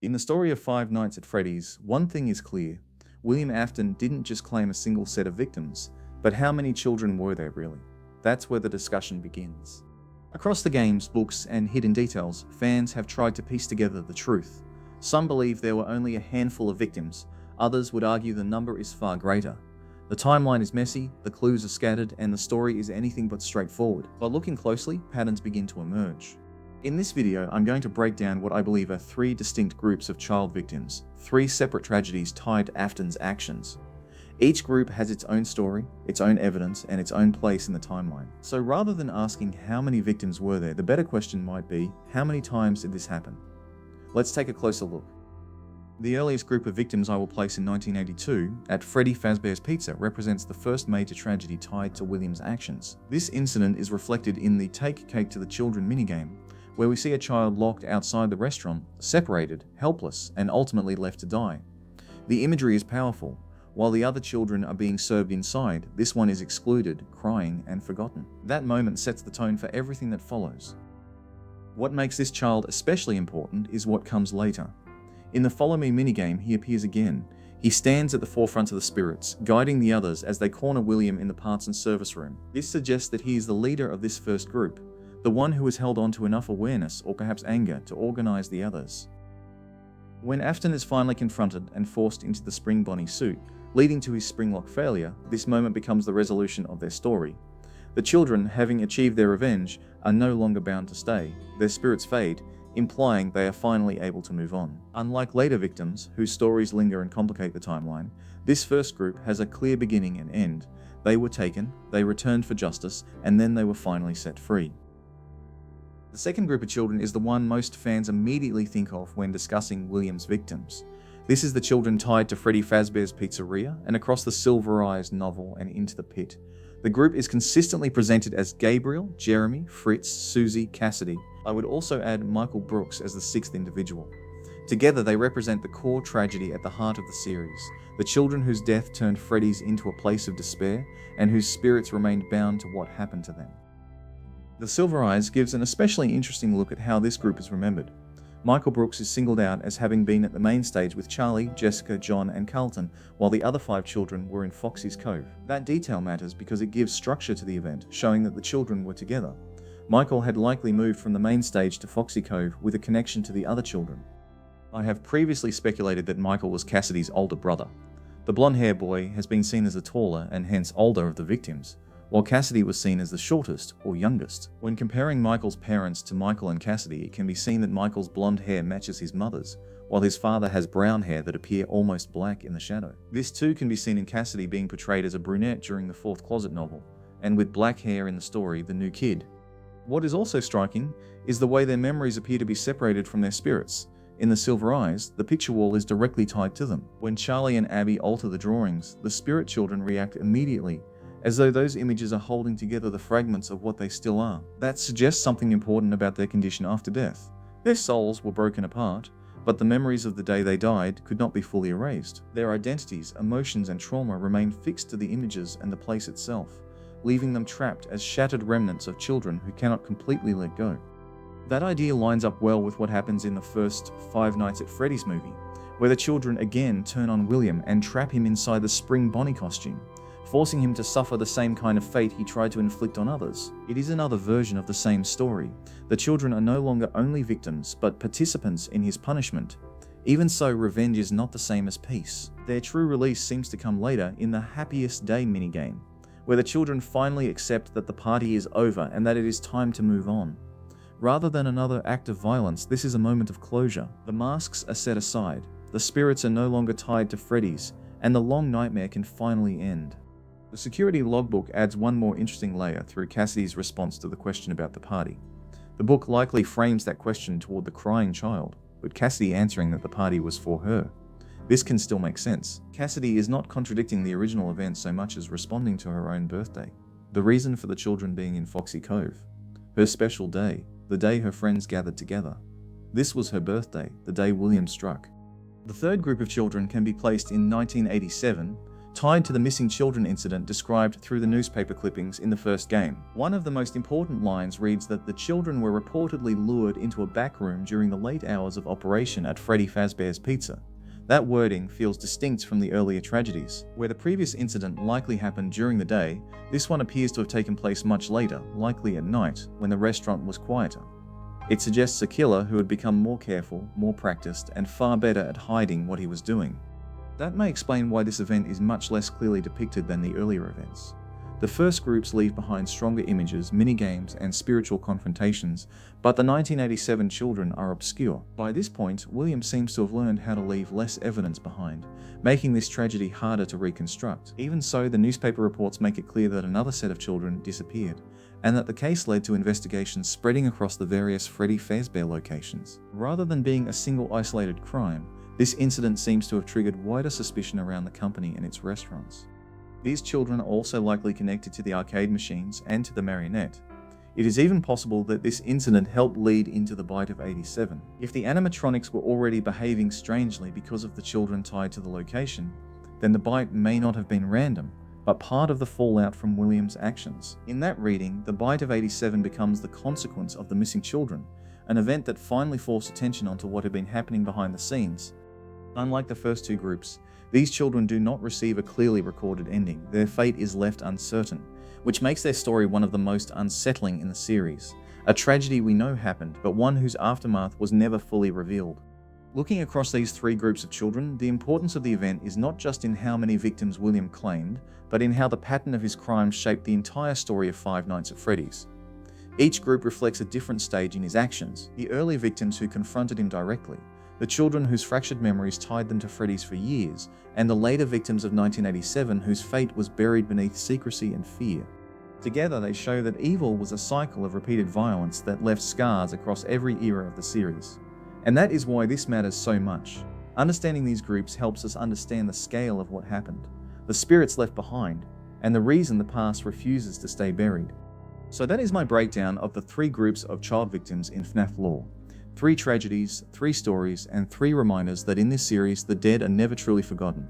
In the story of Five Nights at Freddy's, one thing is clear. William Afton didn't just claim a single set of victims, but how many children were there really? That's where the discussion begins. Across the games, books, and hidden details, fans have tried to piece together the truth. Some believe there were only a handful of victims, others would argue the number is far greater. The timeline is messy, the clues are scattered, and the story is anything but straightforward. By looking closely, patterns begin to emerge. In this video, I'm going to break down what I believe are three distinct groups of child victims, three separate tragedies tied to Afton's actions. Each group has its own story, its own evidence, and its own place in the timeline. So rather than asking how many victims were there, the better question might be, how many times did this happen? Let's take a closer look. The earliest group of victims I will place in 1982 at Freddy Fazbear's Pizza represents the first major tragedy tied to William's actions. This incident is reflected in the Take Cake to the Children minigame, where we see a child locked outside the restaurant, separated, helpless, and ultimately left to die. The imagery is powerful. While the other children are being served inside, this one is excluded, crying, and forgotten. That moment sets the tone for everything that follows. What makes this child especially important is what comes later. In the Follow Me minigame, he appears again. He stands at the forefront of the spirits, guiding the others as they corner William in the parts and service room. This suggests that he is the leader of this first group, the one who has held on to enough awareness or perhaps anger to organize the others. When Afton is finally confronted and forced into the Spring Bonnie suit, leading to his springlock failure, this moment becomes the resolution of their story. The children, having achieved their revenge, are no longer bound to stay. Their spirits fade, implying they are finally able to move on. Unlike later victims, whose stories linger and complicate the timeline, this first group has a clear beginning and end. They were taken, they returned for justice, and then they were finally set free. The second group of children is the one most fans immediately think of when discussing William's victims. This is the children tied to Freddy Fazbear's Pizzeria and across the Silver Eyes novel and Into the Pit. The group is consistently presented as Gabriel, Jeremy, Fritz, Susie, Cassidy. I would also add Michael Brooks as the sixth individual. Together they represent the core tragedy at the heart of the series, the children whose death turned Freddy's into a place of despair and whose spirits remained bound to what happened to them. The Silver Eyes gives an especially interesting look at how this group is remembered. Michael Brooks is singled out as having been at the main stage with Charlie, Jessica, John, and Carlton, while the other five children were in Foxy's Cove. That detail matters because it gives structure to the event, showing that the children were together. Michael had likely moved from the main stage to Foxy Cove with a connection to the other children. I have previously speculated that Michael was Cassidy's older brother. The blonde-haired boy has been seen as the taller and hence older of the victims, while Cassidy was seen as the shortest or youngest. When comparing Michael's parents to Michael and Cassidy, it can be seen that Michael's blonde hair matches his mother's, while his father has brown hair that appear almost black in the shadow. This too can be seen in Cassidy being portrayed as a brunette during the Fourth Closet novel, and with black hair in the story, The New Kid. What is also striking is the way their memories appear to be separated from their spirits. In The Silver Eyes, the picture wall is directly tied to them. When Charlie and Abby alter the drawings, the spirit children react immediately, as though those images are holding together the fragments of what they still are. That suggests something important about their condition after death. Their souls were broken apart, but the memories of the day they died could not be fully erased. Their identities, emotions, and trauma remain fixed to the images and the place itself, leaving them trapped as shattered remnants of children who cannot completely let go. That idea lines up well with what happens in the first Five Nights at Freddy's movie, where the children again turn on William and trap him inside the Spring Bonnie costume, forcing him to suffer the same kind of fate he tried to inflict on others. It is another version of the same story. The children are no longer only victims, but participants in his punishment. Even so, revenge is not the same as peace. Their true release seems to come later in the Happiest Day minigame, where the children finally accept that the party is over and that it is time to move on. Rather than another act of violence, this is a moment of closure. The masks are set aside, the spirits are no longer tied to Freddy's, and the long nightmare can finally end. The security logbook adds one more interesting layer through Cassidy's response to the question about the party. The book likely frames that question toward the crying child, with Cassidy answering that the party was for her. This can still make sense. Cassidy is not contradicting the original event so much as responding to her own birthday. The reason for the children being in Foxy Cove. Her special day, the day her friends gathered together. This was her birthday, the day William struck. The third group of children can be placed in 1987, tied to the missing children incident described through the newspaper clippings in the first game. One of the most important lines reads that the children were reportedly lured into a back room during the late hours of operation at Freddy Fazbear's Pizza. That wording feels distinct from the earlier tragedies. Where the previous incident likely happened during the day, this one appears to have taken place much later, likely at night, when the restaurant was quieter. It suggests a killer who had become more careful, more practiced, and far better at hiding what he was doing. That may explain why this event is much less clearly depicted than the earlier events. The first groups leave behind stronger images, minigames, and spiritual confrontations, but the 1987 children are obscure. By this point, William seems to have learned how to leave less evidence behind, making this tragedy harder to reconstruct. Even so, the newspaper reports make it clear that another set of children disappeared, and that the case led to investigations spreading across the various Freddy Fazbear locations. Rather than being a single isolated crime, this incident seems to have triggered wider suspicion around the company and its restaurants. These children are also likely connected to the arcade machines and to the marionette. It is even possible that this incident helped lead into the bite of '87. If the animatronics were already behaving strangely because of the children tied to the location, then the bite may not have been random, but part of the fallout from William's actions. In that reading, the bite of '87 becomes the consequence of the missing children, an event that finally forced attention onto what had been happening behind the scenes. Unlike the first two groups, these children do not receive a clearly recorded ending. Their fate is left uncertain, which makes their story one of the most unsettling in the series. A tragedy we know happened, but one whose aftermath was never fully revealed. Looking across these three groups of children, the importance of the event is not just in how many victims William claimed, but in how the pattern of his crimes shaped the entire story of Five Nights at Freddy's. Each group reflects a different stage in his actions: the early victims who confronted him directly, the children whose fractured memories tied them to Freddy's for years, and the later victims of 1987 whose fate was buried beneath secrecy and fear. Together, they show that evil was a cycle of repeated violence that left scars across every era of the series. And that is why this matters so much. Understanding these groups helps us understand the scale of what happened, the spirits left behind, and the reason the past refuses to stay buried. So that is my breakdown of the three groups of child victims in FNAF lore. 3 tragedies, 3 stories, and 3 reminders that in this series, the dead are never truly forgotten.